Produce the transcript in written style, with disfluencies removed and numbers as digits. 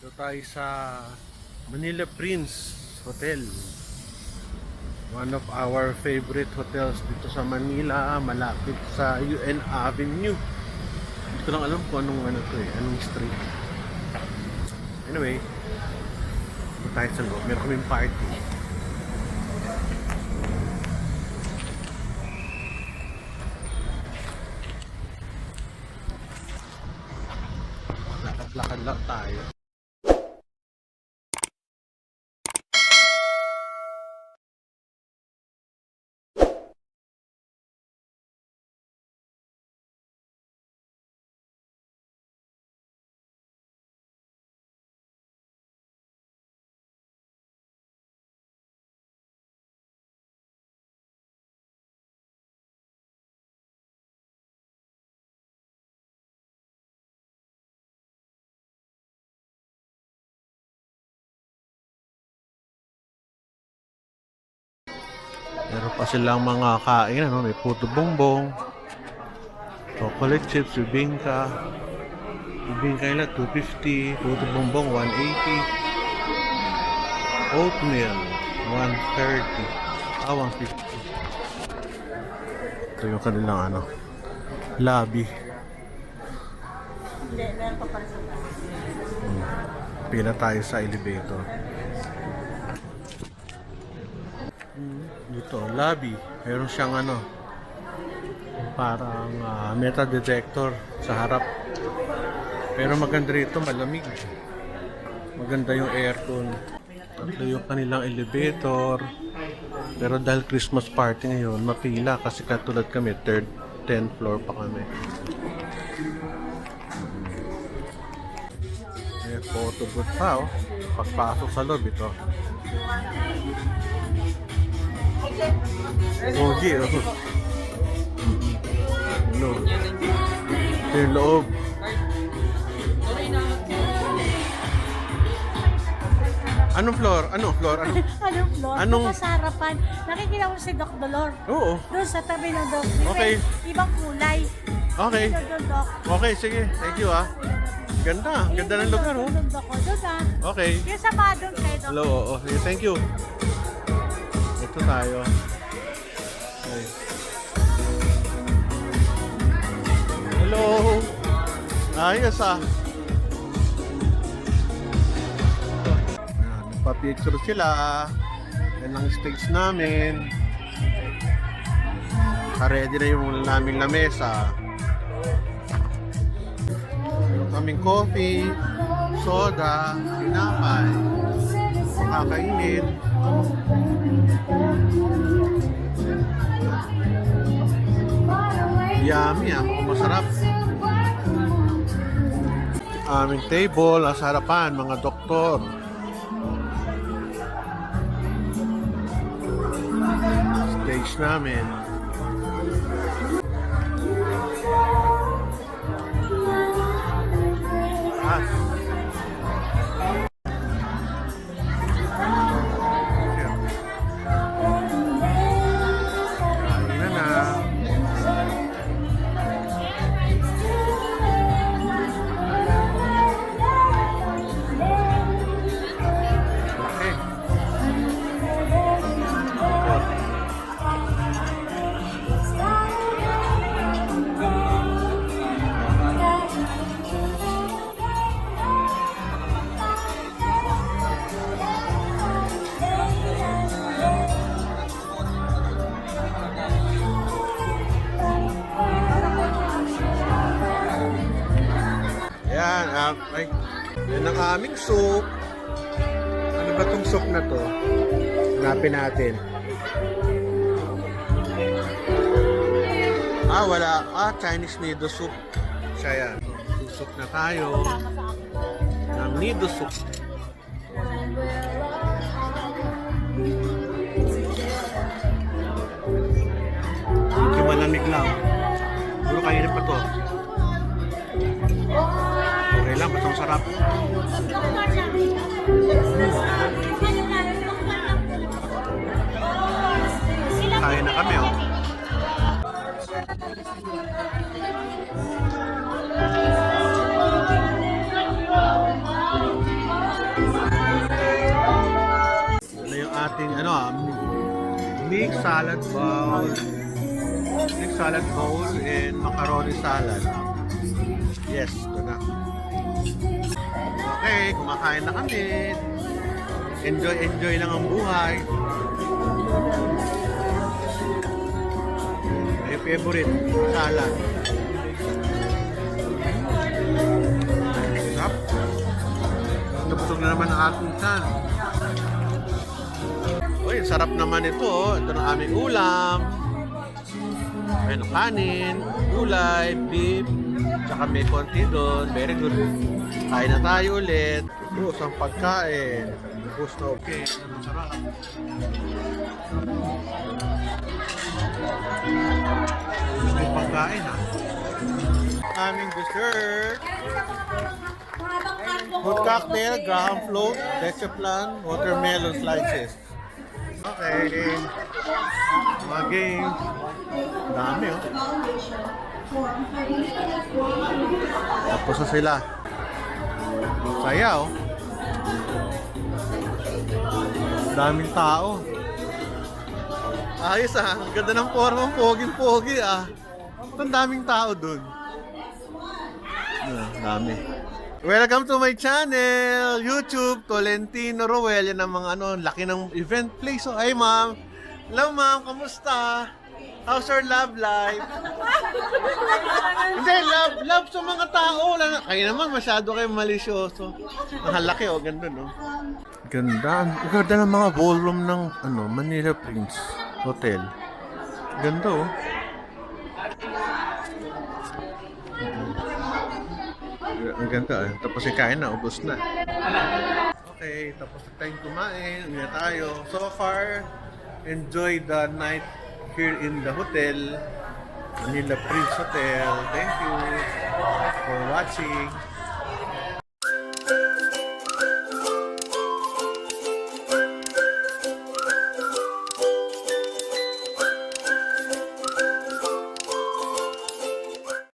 Dito tayo sa Manila Prince Hotel. One of our favorite hotels dito sa Manila, malapit sa UN Avenue. Hindi ko lang alam kung anong anong street. Anyway, dito tayo sa loob. Meron kaming party. Lakad lang tayo. Meron pa silang mga kain, may puto bongbong, chocolate chips, bibingka. Bibingka nila 250, puto bongbong 180, oatmeal 130, 150. Ito yung kanilang lobby. Hindi, meron pa para sa Pila tayo sa elevator. Dito, lobby. Meron siyang parang metal detector sa harap. Pero maganda rito, malamig. Maganda yung aircon. Tatlo yung kanilang elevator. Pero dahil Christmas party ngayon, mapila kasi katulad kami, 10th floor pa kami. May photo booth pa, oh. Pagpasok sa loob ito. Pogi, oh. Ano? Ito yung loob. Anong floor? Anong floor? Anong floor? Anong... Sa harapan. Nakikita mo si Doc Dolor. Oo. Doon sa tabi ng Doc. Okay. Ibang kulay. Okay. Doon, Doc. Okay, sige. Thank you, Ganda. Ganda ng lugar, oh. Doon, Doc. Doon, Okay. Yung sa doon kay Doc. Hello, oo. Sige, thank you. Ito tayo. Okay. Hello. Ayos, Ayan, nagpa-picture sila. Yan ang stage namin. Ready na yung naming lamesa. Meron kaming coffee, soda, tinapay, kakainin. Yummy, mukhang masarap. Aming table, nasa harapan, mga doktor. Stage namin. Yan ang aming soup. Ano ba tong soup na to? Hanapin natin. Wala. Chinese nido soup. Siya yan. Susok na tayo. Ng nido soup. Medyo malamig lang. Puro kainit pa to. Okay lang, basta masarap. Kain na kami, ating mixed salad bowl. Mixed salad bowl and macaroni salad. Yes, ito na. Okay, kumakain na kami. Enjoy lang ang buhay. My favorite, salad. Sarap. Nabusog na naman ang ating tiyan. Uy, sarap naman ito. Ito na aming ulam. May kanin, gulay, beef, tsaka may konti doon. Very good. Kain na tayo ulit. Ito, isang pagkain. Tapos na okay. Ang sarap. May pagkain ha. Aming dessert. Fruit cocktail, graham float, leche flan, watermelon slices. Okay. Mga games. Dami oh. Tapos na sila. Saya oh. Daming tao. Ayos ah. Ang ganda ng forma. Poging-pogi ah. Ang daming tao dun. Dami. Welcome to my channel, YouTube, Tolentino Roel. Yan ang mga laki ng event place. So, hi ma'am. Hello ma'am, kamusta? How's your love life? Hindi, love sa mga tao. Kayo naman, masyado kayo malisyoso. Ang laki oh, ganda no? Ganda. Ang ganda ng mga ballroom ng Manila Prince Hotel. Ganda oh. Ang ganda eh. Tapos kain na, ubos na. Okay, tapos na tayong kumain. Uwi na tayo. So far, enjoy the night here in the hotel. Manila Prince Hotel. Thank you for watching.